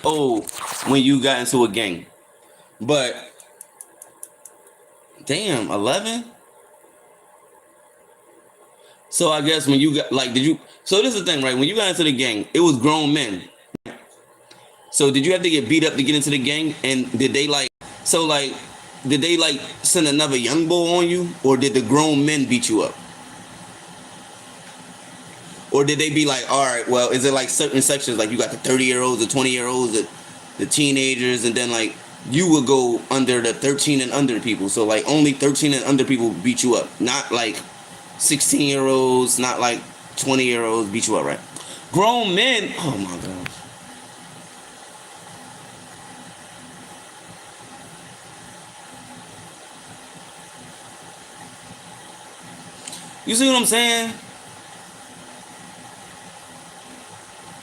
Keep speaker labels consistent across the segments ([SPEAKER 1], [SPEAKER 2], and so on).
[SPEAKER 1] old when you got into a gang. But damn, 11. So I guess when you got like, did you? So this is the thing, right? When you got into the gang, it was grown men. So did you have to get beat up to get into the gang? And did they like? So like, did they like send another young boy on you, or did the grown men beat you up? Or did they be like, all right, well, is it like certain sections, like you got the 30-year-olds, the 20-year-olds, the teenagers, and then like you would go under the 13 and under people. So like only 13 and under people beat you up, not like 16-year-olds, not like 20-year-olds beat you up, right? Grown men, oh my gosh. You see what I'm saying?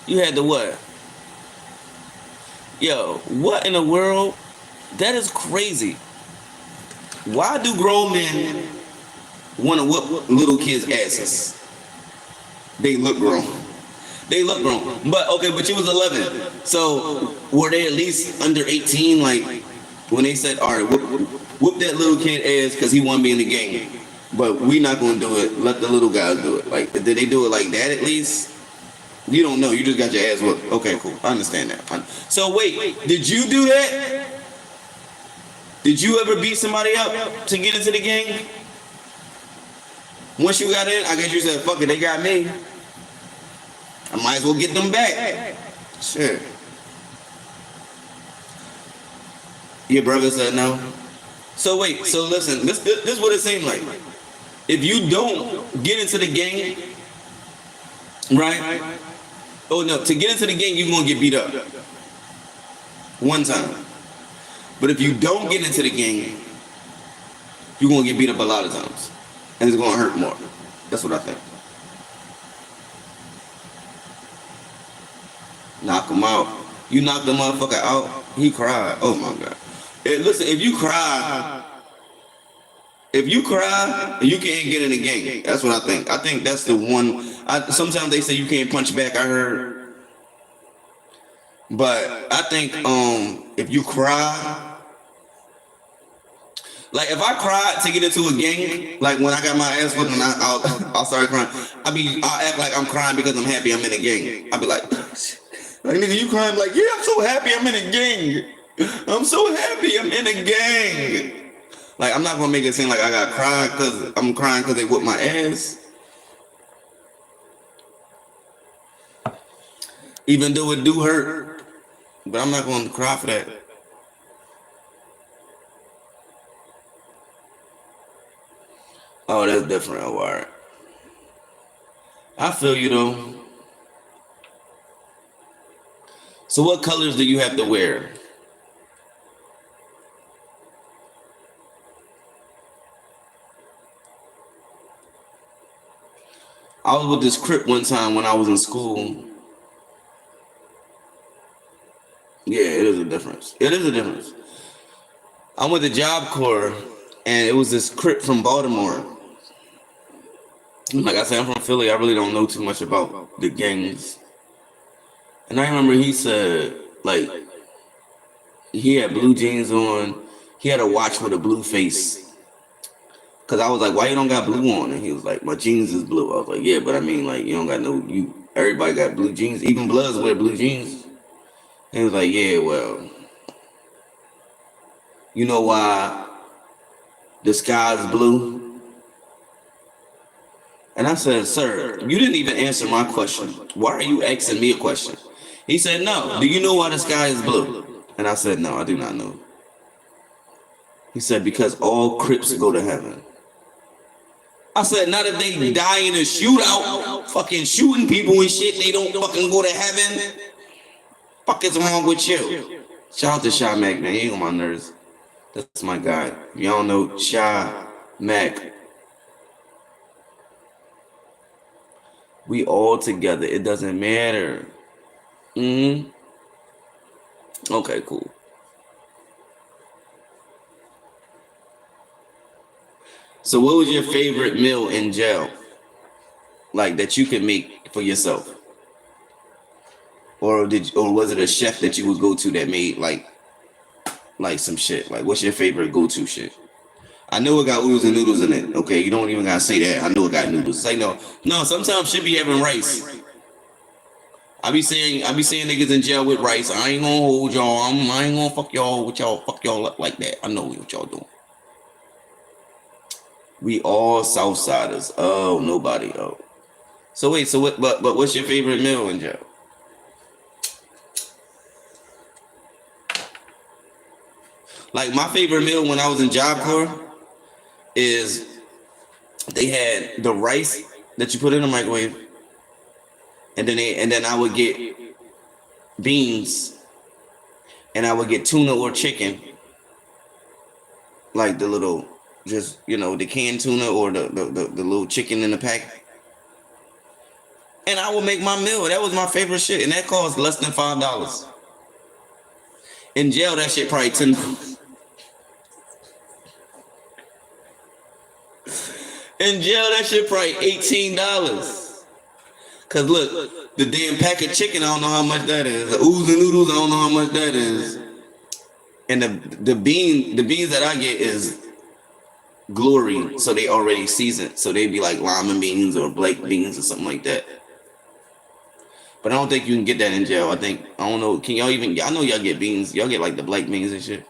[SPEAKER 1] You had the what? Yo, what in the world? That is crazy. Why do grown men want to whoop little kids' asses? They look grown. They look grown. But okay, but you was 11. So were they at least under 18? Like when they said, all right, whoop that little kid ass because he want to be in the game. But we not going to do it. Let the little guys do it. Like, did they do it like that at least? You don't know. You just got your ass whooped. Okay, cool. I understand that. So wait, did you do that? Did you ever beat somebody up to get into the gang? Once you got in, I guess you said, fuck it, they got me. I might as well get them back. Shit. Your brother said no. So wait, so listen, this is what it seemed like. If you don't get into the gang, right? Oh no, to get into the gang, you're gonna get beat up. One time. But if you don't get into the gang, you're gonna get beat up a lot of times. And it's gonna hurt more. That's what I think. Knock him out. You knock the motherfucker out, he cried. Oh my God. Listen, if you cry, you can't get in the gang. That's what I think. I think that's the one. Sometimes they say you can't punch back, I heard. But I think if you cry, like if I cried to get into a gang, like when I got my ass whipped and I'll start crying. I'll act like I'm crying because I'm happy I'm in a gang. I'll be like nigga, you crying? Like, yeah, I'm so happy I'm in a gang. I'm so happy I'm in a gang. Like, I'm not gonna make it seem like I got cried because I'm crying because they whipped my ass. Even though it do hurt, but I'm not gonna cry for that. Oh, that's different. Oh, all right. I feel you though. So what colors do you have to wear? I was with this Crip one time when I was in school. Yeah, it is a difference. It is a difference. I went to Job Corps, and it was this Crip from Baltimore. Like I said, I'm from Philly. I really don't know too much about the gangs. And I remember he said, like, he had blue jeans on. He had a watch with a blue face. Cause I was like, why you don't got blue on? And he was like, my jeans is blue. I was like, yeah, but I mean, like, you don't got no, everybody got blue jeans. Even Bloods wear blue jeans. And he was like, yeah, well, you know why the sky's blue? And I said, sir, you didn't even answer my question. Why are you asking me a question? He said, no. Do you know why the sky is blue? And I said, no, I do not know. He said, because all Crips go to heaven. I said, not if they die in a shootout, fucking shooting people and shit, they don't fucking go to heaven. Fuck is wrong with you? Shout out to Shy Mac, man. He ain't on my nerves. That's my guy. If y'all know Shy Mac, we all together. It doesn't matter. Okay, cool. So what was your favorite meal in jail? Like that you could make for yourself? or was it a chef that you would go to that made like some shit? Like, what's your favorite go-to shit? I know it got oodles and noodles in it. Okay, you don't even gotta say that. I know it got noodles. Say no. Sometimes shit be having rice. I be seeing niggas in jail with rice. I ain't gonna hold y'all. I ain't gonna fuck y'all up like that. I know what y'all doing. We all Southsiders. Oh, nobody. Oh. So wait, so what? But what's your favorite meal in jail? Like, my favorite meal when I was in Job Corps is they had the rice that you put in the microwave, and then I would get beans, and I would get tuna or chicken, like the little, just, the canned tuna or the little chicken in the pack, and I would make my meal. That was my favorite shit, and that cost less than $5. In jail, that shit probably $10. In jail, that shit probably $18. Cause look, the damn pack of chicken, I don't know how much that is. The oodles and noodles, I don't know how much that is. And the beans that I get is glory, so they already seasoned. So they be like lima beans or black beans or something like that. But I don't think you can get that in jail. I don't know. Can y'all even? I know y'all get beans. Y'all get like the black beans and shit.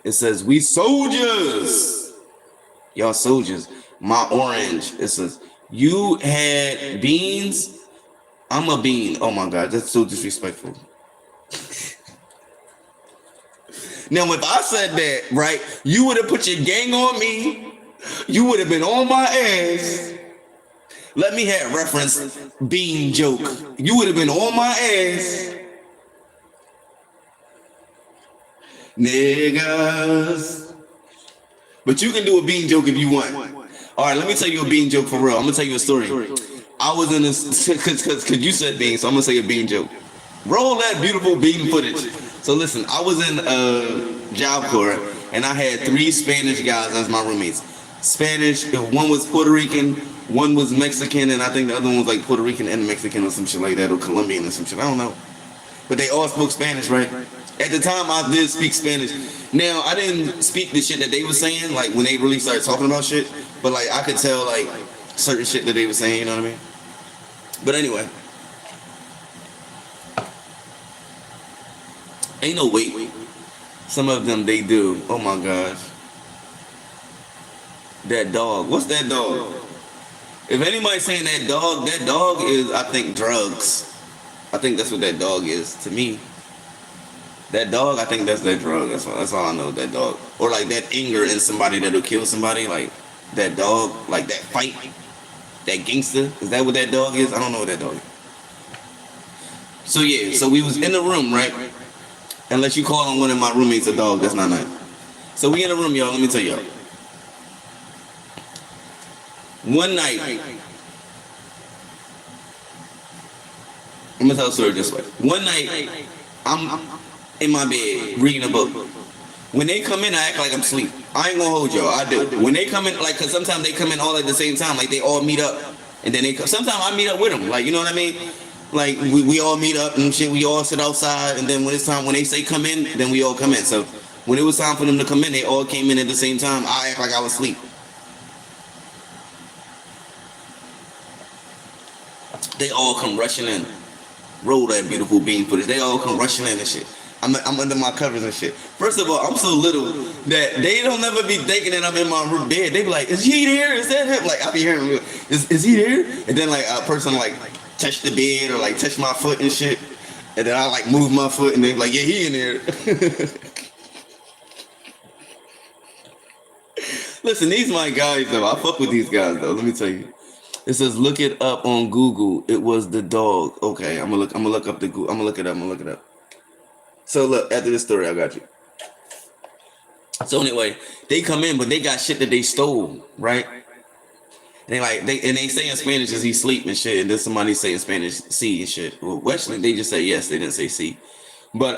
[SPEAKER 1] It says we soldiers. Y'all soldiers. My orange. It says you had beans. I'm a bean. Oh my God, that's so disrespectful. Now, if I said that, right, you would have put your gang on me. You would have been on my ass. Let me have reference bean joke. You would have been on my ass. Niggas. But you can do a bean joke if you want. All right, let me tell you a bean joke for real. I'm going to tell you a story. I was in this, because you said bean, so I'm going to say a bean joke. Roll that beautiful bean footage. So listen, I was in Job Corps, and I had 3 Spanish guys as my roommates. Spanish, one was Puerto Rican, one was Mexican, and I think the other one was like Puerto Rican and Mexican or some shit like that, or Colombian or some shit. I don't know. But they all spoke Spanish, right? At the time, I did speak Spanish. Now, I didn't speak the shit that they were saying, like when they really started talking about shit, but like I could tell like certain shit that they were saying, you know what I mean? But anyway. Ain't no wait. Some of them, they do. Oh my gosh. That dog. What's that dog? If anybody's saying that dog is, I think, drugs. I think that's what that dog is to me. That dog, I think that's that drug. That's all I know, that dog. Or like that anger in somebody that'll kill somebody. Like that dog, like that fight. That gangster. Is that what that dog is? I don't know what that dog is. So yeah, so we was in the room, right? Unless you call on one of my roommates a dog, that's not nice. So we in the room, y'all. Let me tell y'all. One night, I'm gonna tell a story this way. One night, I'm in my bed reading a book. When they come in, I act like I'm asleep. I ain't gonna hold y'all. I do. When they come in, like, cause sometimes they come in all at the same time, like they all meet up, and then sometimes I meet up with them, like, you know what I mean? Like we all meet up and shit. We all sit outside, and then when it's time, when they say come in, then we all come in. So when it was time for them to come in, they all came in at the same time. I act like I was asleep. They all come rushing in. Roll that beautiful bean footage. They all come rushing in and shit. I'm under my covers and shit. First of all, I'm so little that they don't ever be thinking that I'm in my bed. They be like, is he there? Is that him? Like, I be hearing, is he there? And then like a person like touch the bed or like touch my foot and shit. And then I like move my foot and they be like, yeah, he in there. Listen, these my guys though. I fuck with these guys though. Let me tell you. It says look it up on Google. It was the dog. Okay, I'm gonna look up the Google. I'm gonna look it up. So look, after this story, I got you. So anyway, they come in, but they got shit that they stole, right? And they say in Spanish, is he sleep and shit, and then somebody say in Spanish, see and shit. Well, actually, they just say yes, they didn't say see. But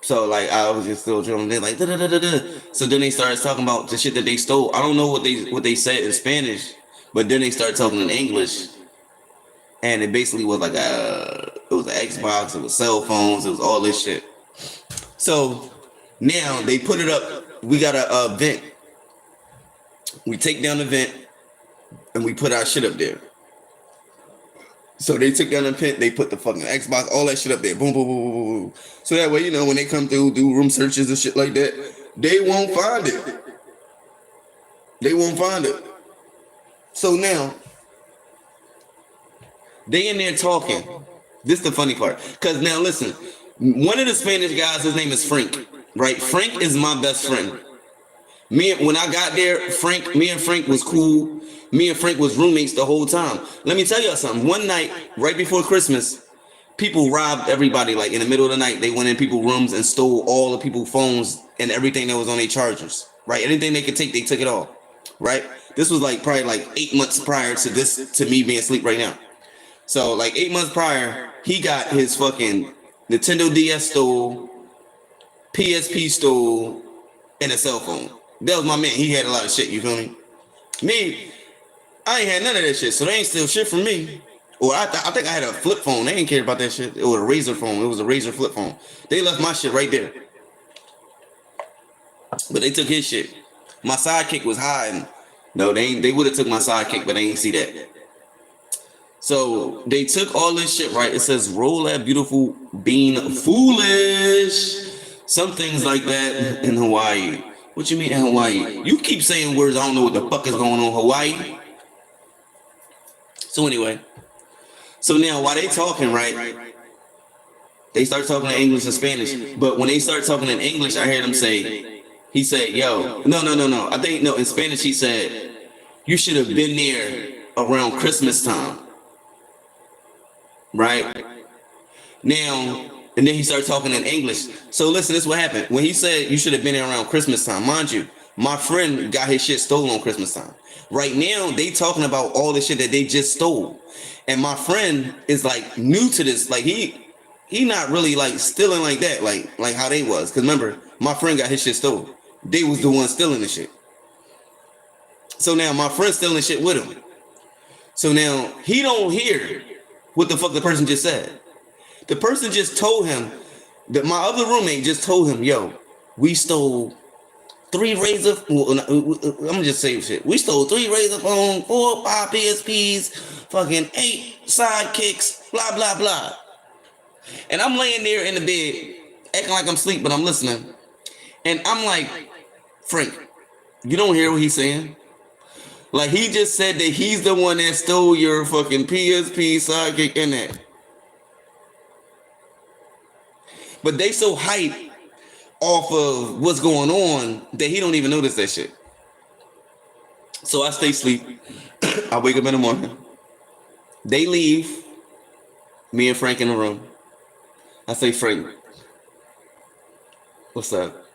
[SPEAKER 1] so like I was just still drilling. They're like da da da da da. So then they started talking about the shit that they stole. I don't know what they said in Spanish, but then they started talking in English. and it basically was like it was an Xbox, it was cell phones, it was all this shit. So now they put it up. We got a vent. We take down the vent and we put our shit up there. So they took down the vent, they put the fucking Xbox, all that shit up there. Boom, boom, boom, boom, boom. So that way, you know, when they come through, do room searches and shit like that, they won't find it. They won't find it. So now, they in there talking. This is the funny part. Because now listen, one of the Spanish guys, his name is Frank. Right? Frank is my best friend. When I got there, me and Frank was cool. Me and Frank was roommates the whole time. Let me tell y'all something. One night, right before Christmas, people robbed everybody. Like in the middle of the night, they went in people's rooms and stole all the people's phones and everything that was on their chargers. Right? Anything they could take, they took it all. Right? This was like probably like 8 months prior to me being asleep right now. So like 8 months prior, he got his fucking Nintendo DS stole, PSP stole, and a cell phone. That was my man. He had a lot of shit, you feel me? Me, I ain't had none of that shit, so they ain't steal shit from me. Or I think I had a flip phone. They ain't care about that shit. It was a Razor phone. It was a Razor flip phone. They left my shit right there. But they took his shit. My sidekick was hiding. No, they would have took my sidekick, but they ain't see that. So they took all this shit, right? It says, roll that beautiful bean foolish. Some things like that in Hawaii. What you mean in Hawaii? You keep saying words, I don't know what the fuck is going on Hawaii. So anyway. So now while they talking, right? They start talking in English and Spanish. But when they start talking in English, I hear them say, he said, yo, no. I think, no, in Spanish he said, you should have been there around Christmas time. Right? Now, and then he started talking in English. So listen, this is what happened. When he said you should have been there around Christmas time, mind you, my friend got his shit stolen on Christmas time. Right now, they talking about all the shit that they just stole. And my friend is like new to this. Like he not really like stealing like that, like how they was. Because remember, my friend got his shit stolen. They was the ones stealing the shit. So now my friend's stealing shit with him. So now he don't hear what the fuck the person just said. The person just told him that my other roommate just told him, yo, we stole 3 Razor. Well, I'm gonna just say shit. We stole 3 Razor phones, 4 or 5 PSPs, fucking 8 sidekicks, blah blah blah. And I'm laying there in the bed, acting like I'm asleep, but I'm listening. And I'm like, Frank, you don't hear what he's saying? Like he just said that he's the one that stole your fucking PSP, sidekick, and that. But they so hyped off of what's going on that he don't even notice that shit. So I stay asleep. I wake up in the morning. They leave. Me and Frank in the room. I say, Frank, what's up?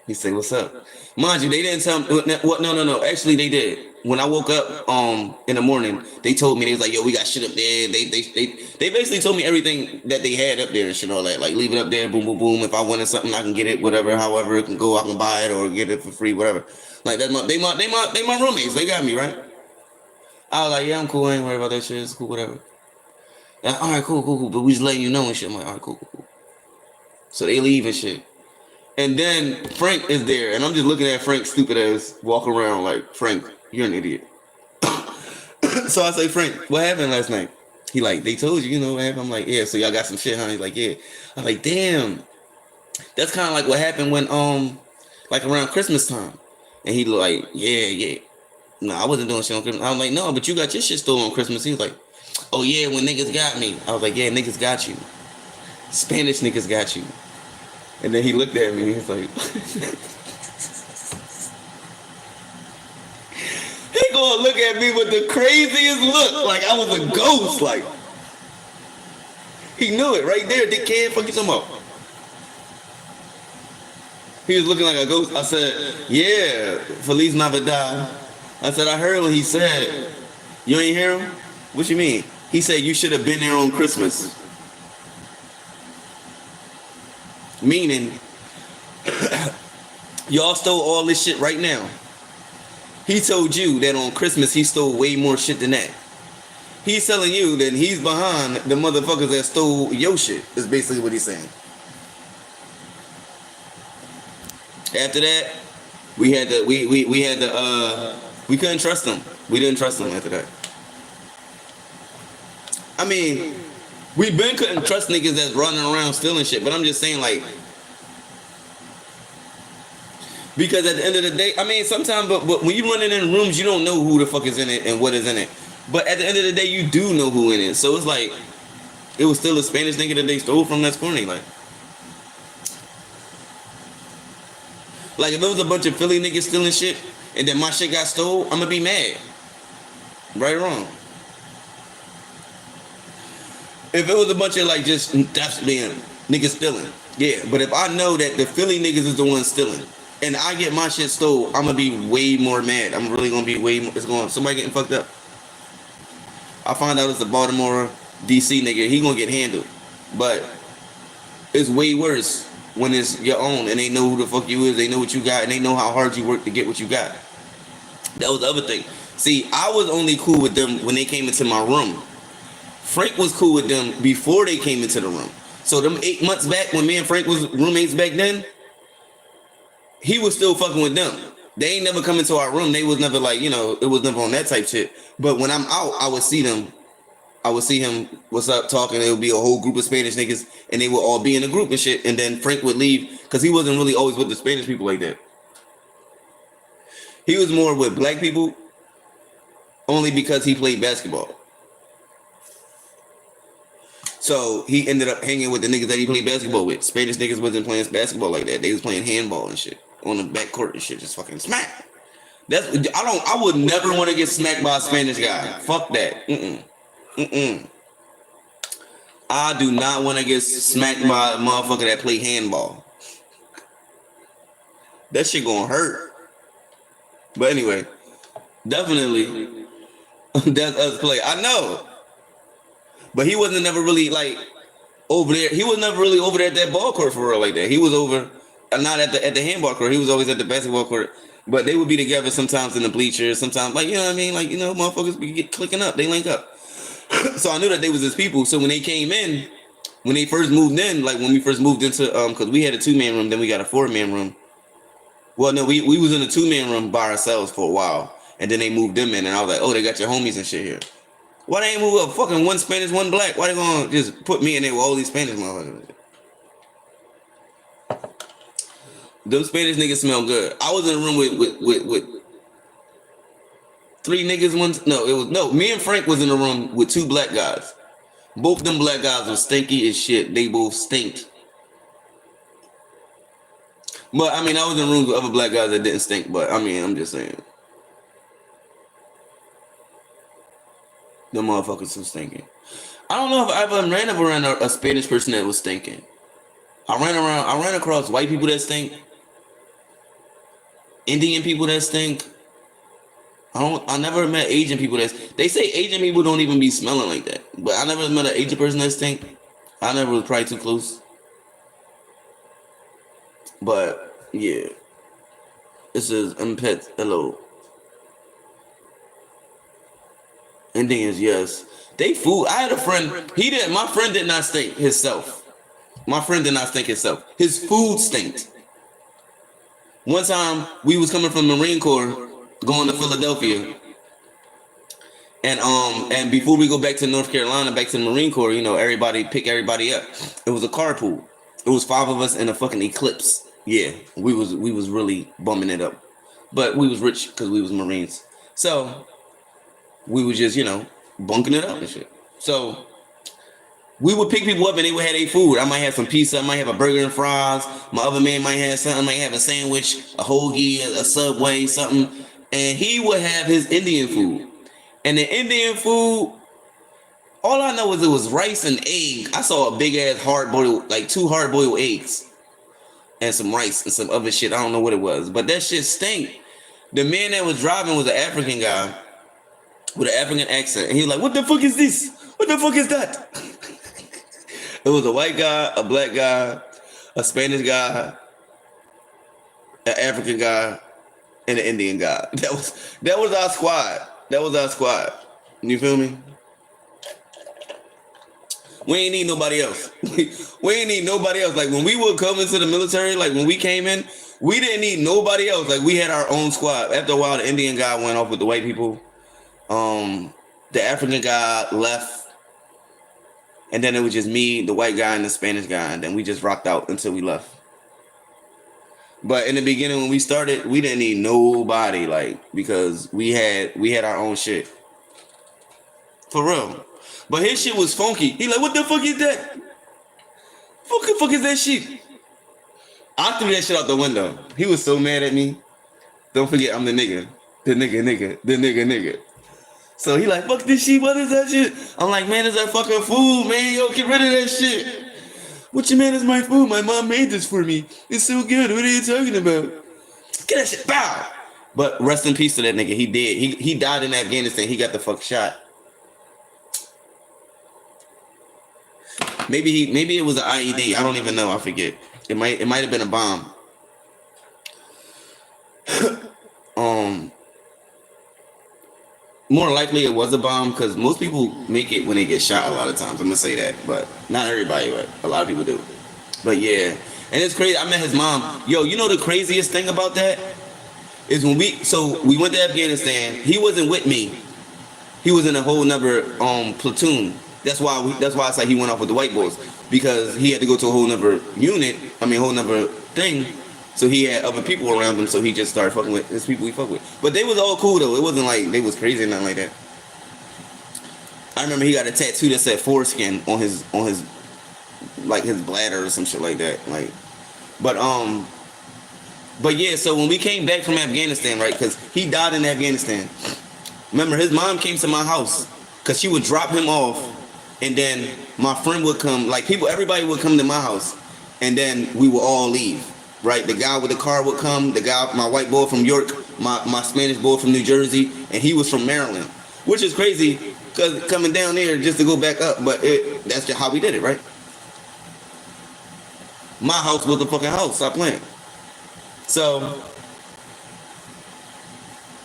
[SPEAKER 1] He say, what's up? Mind you, they didn't tell me what. No. Actually, they did. When I woke up in the morning, they told me, they was like, yo, we got shit up there. They basically told me everything that they had up there and shit, all that. Like, leave it up there, boom, boom, boom. If I wanted something, I can get it, whatever, however it can go, I can buy it or get it for free, whatever. Like that's they my roommates. They got me, right? I was like, yeah, I'm cool. I ain't worried about that shit. It's cool, whatever. Like, all right, cool. But we just letting you know and shit. I'm like, all right, cool. So they leave and shit. And then Frank is there, and I'm just looking at Frank, stupid ass, walk around like, Frank, you're an idiot. So I say, Frank, what happened last night? He like, they told you, you know what happened? I'm like, yeah, so y'all got some shit, huh? He's like, yeah. I'm like, damn. That's kind of like what happened when, like around Christmas time. And he like, yeah. No, I wasn't doing shit on Christmas. I was like, no, but you got your shit stolen on Christmas. He was like, oh yeah, when niggas got me. I was like, yeah, niggas got you. Spanish niggas got you. And then he looked at me and he's like, he gonna look at me with the craziest look, like I was a ghost, like. He knew it right there, dickhead, fuck you talking about? He was looking like a ghost. I said, yeah, Feliz Navidad. I said, I heard when he said, you ain't hear him? What you mean? He said, you should have been there on Christmas. Meaning, y'all stole all this shit right now. He told you that on Christmas he stole way more shit than that. he's selling you, then he's behind the motherfuckers that stole your shit. Is basically what he's saying. After that, we had to we couldn't trust them. We didn't trust them after that. I mean, we been couldn't trust niggas that's running around stealing shit, but I'm just saying like, because at the end of the day, I mean, sometimes, but when you running in rooms, you don't know who the fuck is in it and what is in it. But at the end of the day, you do know who in it. So it's like, it was still a Spanish nigga that they stole from. That's corny. Like if it was a bunch of Philly niggas stealing shit and then my shit got stole, I'm gonna be mad. Right or wrong. If it was a bunch of like just that's being niggas stealing, yeah. But if I know that the Philly niggas is the ones stealing and I get my shit stole, I'm gonna be way more mad. I'm really gonna be way more. It's going somebody getting fucked up. I find out it's a Baltimore, DC nigga. He gonna get handled, but it's way worse when it's your own and they know who the fuck you is. They know what you got and they know how hard you work to get what you got. That was the other thing. See, I was only cool with them when they came into my room. Frank was cool with them before they came into the room. So them 8 months back when me and Frank was roommates back then, he was still fucking with them. They ain't never come into our room. They was never like, you know, it was never on that type shit. But when I'm out, I would see them. I would see him, what's up, talking. It would be a whole group of Spanish niggas, and they would all be in a group and shit. And then Frank would leave because he wasn't really always with the Spanish people like that. He was more with black people only because he played basketball. So he ended up hanging with the niggas that he played basketball with. Spanish niggas wasn't playing basketball like that. They was playing handball and shit on the back court and shit, just fucking smack. I would never want to get smacked by a Spanish guy. Fuck that. I do not want to get smacked by a motherfucker that play handball. That shit gonna hurt. But anyway, definitely that's us play. I know. But he wasn't never really like over there. He was never really over there at that ball court for real like that. He was over, not at the handball court. He was always at the basketball court. But they would be together sometimes in the bleachers, sometimes like, you know what I mean? Like, you know, motherfuckers be get clicking up. They link up. So I knew that they was his people. So when they came in, when they first moved in, like when we first moved into, because we had a 2-man room, then we got a 4-man room. Well, no, we was in a 2-man room by ourselves for a while. And then they moved them in, and I was like, oh, they got your homies and shit here. Why they ain't move up fucking one Spanish, one black? Why they gonna just put me in there with all these Spanish motherfuckers? Those Spanish niggas smell good. I was in a room with 3 niggas. Me and Frank was in a room with 2 black guys. Both them black guys were stinky as shit. They both stinked. But I mean, I was in rooms with other black guys that didn't stink. But I mean, I'm just saying. The motherfuckers was stinking. I don't know if I ever ran around a Spanish person that was stinking. I ran across white people that stink. Indian people that stink. I never met Asian people they say Asian people don't even be smelling like that. But I never met an Asian person that stink. I never was probably too close. But yeah. This is Pet. Hello. Indians, yes. They fool. I had a friend. My friend did not stink himself. My friend did not stink himself. His food stinked. One time we was coming from the Marine Corps going to Philadelphia. And before we go back to North Carolina, back to the Marine Corps, you know, everybody pick everybody up. It was a carpool. It was 5 of us in a fucking Eclipse. Yeah, we was really bumming it up. But we was rich because we was Marines. So we were just, you know, bunking it up and shit. So we would pick people up and they would have their food. I might have some pizza. I might have a burger and fries. My other man might have something. I might have a sandwich, a hoagie, a Subway, something. And he would have his Indian food. And the Indian food, all I know is it was rice and egg. I saw a big ass hard-boiled, like 2 hard-boiled eggs. And some rice and some other shit. I don't know what it was. But that shit stank. The man that was driving was an African guy with an African accent. And he was like, what the fuck is this? What the fuck is that? It was a white guy, a black guy, a Spanish guy, an African guy, and an Indian guy. That was our squad. That was our squad. You feel me? We ain't need nobody else. We ain't need nobody else. Like when we would come into the military, like when we came in, we didn't need nobody else. Like we had our own squad. After a while, the Indian guy went off with the white people. The African guy left. And then it was just me, the white guy, and the Spanish guy. And then we just rocked out until we left. But in the beginning, when we started, we didn't need nobody, like, because we had our own shit. For real. But his shit was funky. He like, what the fuck is that? What the fuck is that shit? I threw that shit out the window. He was so mad at me. Don't forget, I'm the nigga. The nigga. So he like, fuck this shit, what is that shit? I'm like, man, it's that fucking food, man. Yo, get rid of that shit. What you mean is my food? My mom made this for me. It's so good. What are you talking about? Get that shit, bow. But rest in peace to that nigga. He did. He died in Afghanistan. He got the fuck shot. Maybe it was an IED. I don't even know. I forget. It might have been a bomb. More likely it was a bomb because most people make it when they get shot a lot of times. I'm gonna say that, but not everybody, but a lot of people do. But yeah, and it's crazy. I met his mom. Yo, you know the craziest thing about that is when we went to Afghanistan. He wasn't with me. He was in a whole nother platoon. That's why it's like he went off with the white boys because he had to go to a whole nother unit. I mean, a whole nother thing. So he had other people around him, so he just started fucking with his people he fuck with. But they was all cool though. It wasn't like they was crazy or nothing like that. I remember he got a tattoo that said foreskin on his like his bladder or some shit like that. Like, but yeah. So when we came back from Afghanistan, right? Because he died in Afghanistan. Remember, his mom came to my house because she would drop him off, and then my friend would come. Like everybody would come to my house, and then we would all leave. Right, the guy with the car would come. The guy, my white boy from York, my Spanish boy from New Jersey, and he was from Maryland, which is crazy because coming down there just to go back up. But that's just how we did it, right? My house was the fucking house. Stop playing. So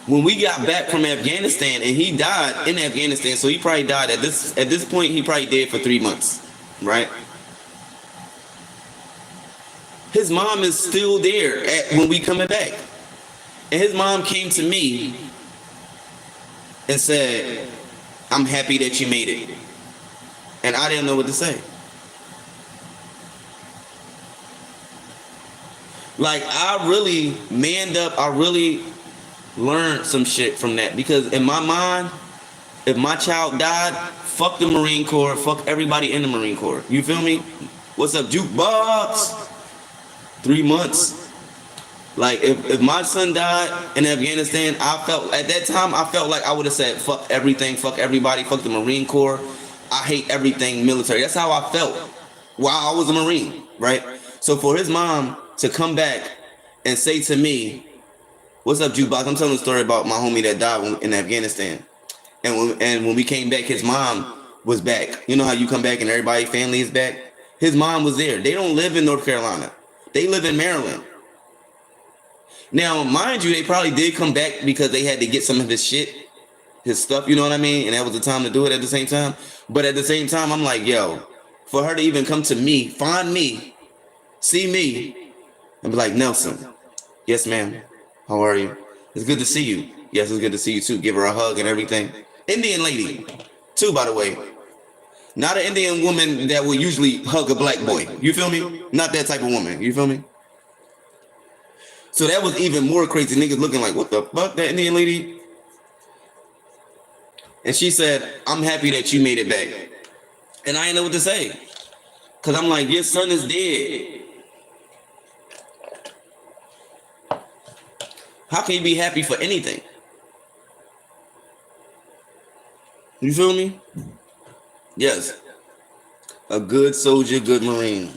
[SPEAKER 1] when we got back from Afghanistan, and he died in Afghanistan, so he probably died at this point. He probably dead for 3 months, right? His mom is still there when we coming back. And his mom came to me and said, I'm happy that you made it. And I didn't know what to say. Like, I really manned up. I really learned some shit from that. Because in my mind, if my child died, fuck the Marine Corps, fuck everybody in the Marine Corps. You feel me? What's up, jukebox? 3 months. Like if my son died in Afghanistan, at that time I felt like I would have said fuck everything, fuck everybody, fuck the Marine Corps. I hate everything military. That's how I felt while I was a Marine, right? So for his mom to come back and say to me, what's up, jukebox? I'm telling a story about my homie that died in Afghanistan. And when we came back, his mom was back. You know how you come back and everybody's family is back? His mom was there. They don't live in North Carolina. They live in Maryland. Now, mind you, they probably did come back because they had to get some of his shit, his stuff, you know what I mean? And that was the time to do it at the same time. But at the same time, I'm like, yo, for her to even come to me, find me, see me, and be like, Nelson, yes, ma'am, how are you? It's good to see you. Yes, it's good to see you too. Give her a hug and everything. Indian lady, too, by the way. Not an Indian woman that will usually hug a black boy. You feel me? Not that type of woman. You feel me? So that was even more crazy. Niggas looking like, what the fuck, that Indian lady? And she said, I'm happy that you made it back. And I didn't know what to say. Because I'm like, your son is dead. How can you be happy for anything? You feel me? Yes. A good soldier, good Marine.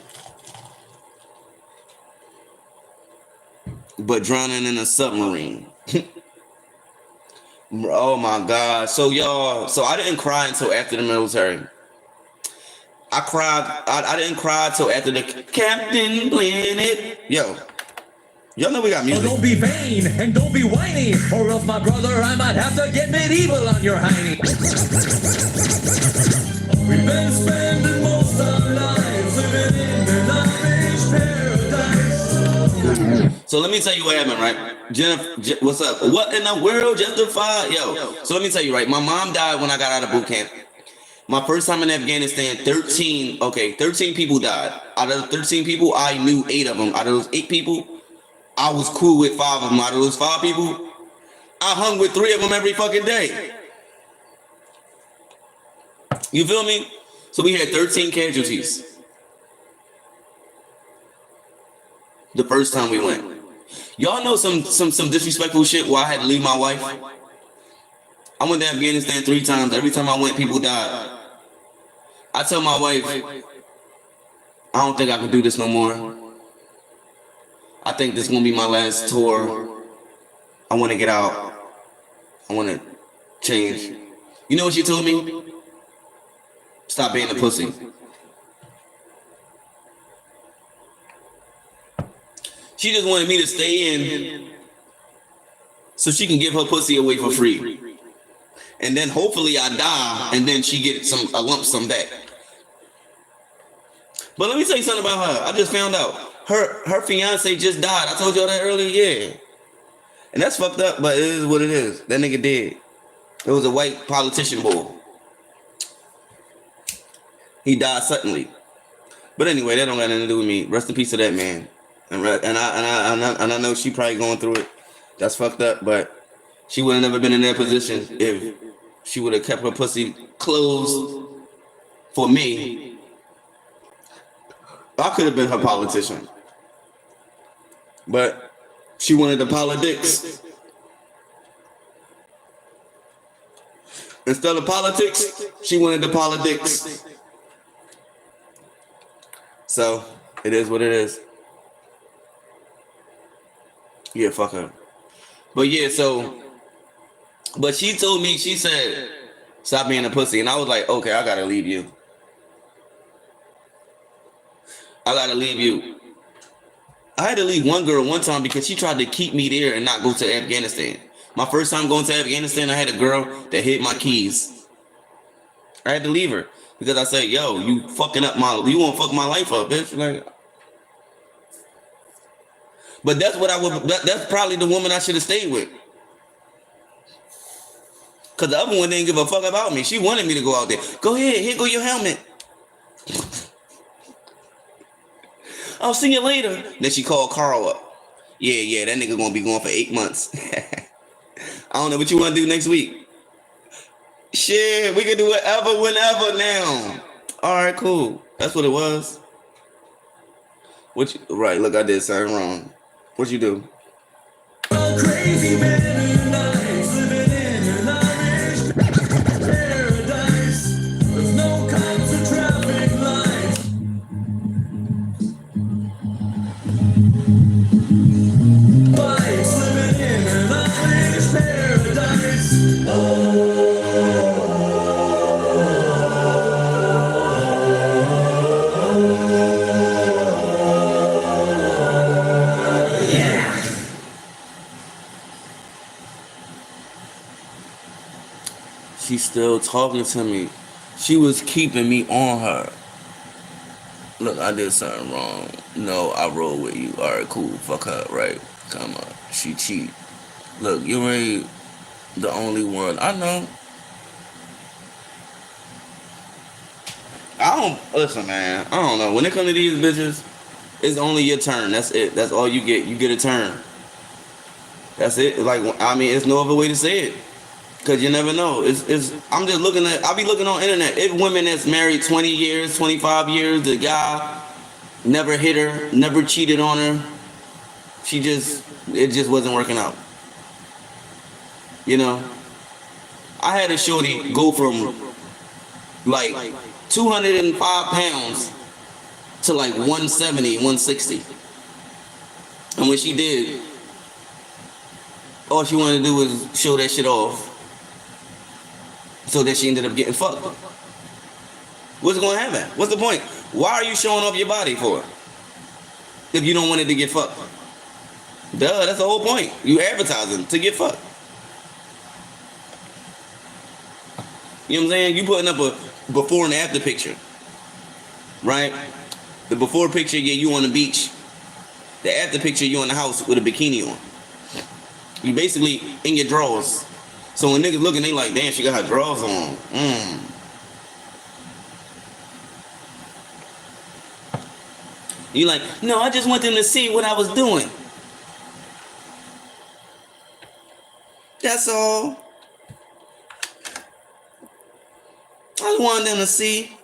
[SPEAKER 1] But drowning in a submarine. Oh my God. So y'all, I didn't cry until after the military. I didn't cry till after the Captain Planet. Yo. Y'all know we got music.
[SPEAKER 2] Oh, don't be vain and don't be whiny, or else, my brother, I might have to get medieval on your hiney. We've been spending more our lives, living in an Amish paradise.
[SPEAKER 1] So let me tell you what happened, right? Jennifer, what's up? What in the world justified? Yo, so let me tell you, right? My mom died when I got out of boot camp. My first time in Afghanistan, 13 people died. Out of the 13 people, I knew 8 of them. Out of those 8 people, I was cool with 5 of them. Out of those 5 people, I hung with 3 of them every fucking day. You feel me? So we had 13 casualties the first time we went. Y'all know some disrespectful shit where I had to leave my wife. I went to Afghanistan 3 times. Every time I went, people died. I tell my wife, I don't think I can do this no more. I think this is gonna be my last tour. I want to get out. I want to change. You know what she told me? Stop being a pussy. She just wanted me to stay in so she can give her pussy away for free. And then hopefully I die and then she get a lump sum back. But let me tell you something about her. I just found out. Her fiance just died. I told y'all that earlier, yeah. And that's fucked up, but it is what it is. That nigga dead. It was a white politician boy. He died suddenly. But anyway, that don't got nothing to do with me. Rest in peace to that man. And I know she probably going through it. That's fucked up, but she would have never been in that position if she would have kept her pussy closed for me. I could have been her politician. But she wanted the politics. Instead of politics, she wanted the politics. So, it is what it is. Yeah, fuck her. But yeah, but she told me, she said, stop being a pussy. And I was like, okay, I gotta leave you. I gotta leave you. I had to leave one girl one time because she tried to keep me there and not go to Afghanistan. My first time going to Afghanistan, I had a girl that hid my keys. I had to leave her because I said, yo, you fucking up you won't fuck my life up, bitch. Like, but that's what that's probably the woman I should have stayed with. Cause the other one didn't give a fuck about me. She wanted me to go out there. Go ahead, here go your helmet. I'll see you later. Then she called Carl up. Yeah, that nigga gonna be going for 8 months. I don't know what you wanna do next week. Shit, we can do whatever, whenever now. Alright, cool. That's what it was. Right, look, I did something wrong. What'd you do?
[SPEAKER 2] Crazy man nights, living in an Irish paradise. There's no kinds of traffic lights. Bikes living in an Irish paradise.
[SPEAKER 1] She's still talking to me. She was keeping me on her. Look, I did something wrong. No, I roll with you. Alright, cool. Fuck her, right? Come on. She cheat. Look, you ain't the only one. I know. Listen, man. I don't know. When it comes to these bitches, it's only your turn. That's it. That's all you get. You get a turn. That's it. Like, I mean, it's no other way to say it. Cause you never know. I'm just looking at. I be looking on internet. If women that's married 20 years, 25 years, the guy never hit her, never cheated on her. It just wasn't working out. You know, I had a shorty go from like 205 pounds to like 170, 160, and when she did, all she wanted to do was show that shit off. So that she ended up getting fucked. What's going to happen? What's the point? Why are you showing off your body for? If you don't want it to get fucked. Duh, that's the whole point. You advertising to get fucked. You know what I'm saying? You putting up a before and after picture. right? The before picture, yeah, you on the beach. The after picture, you in the house with a bikini on. You basically in your drawers. So when niggas looking, they like, damn, she got her drawers on. You like, no, I just want them to see what I was doing. That's all. I want them to see.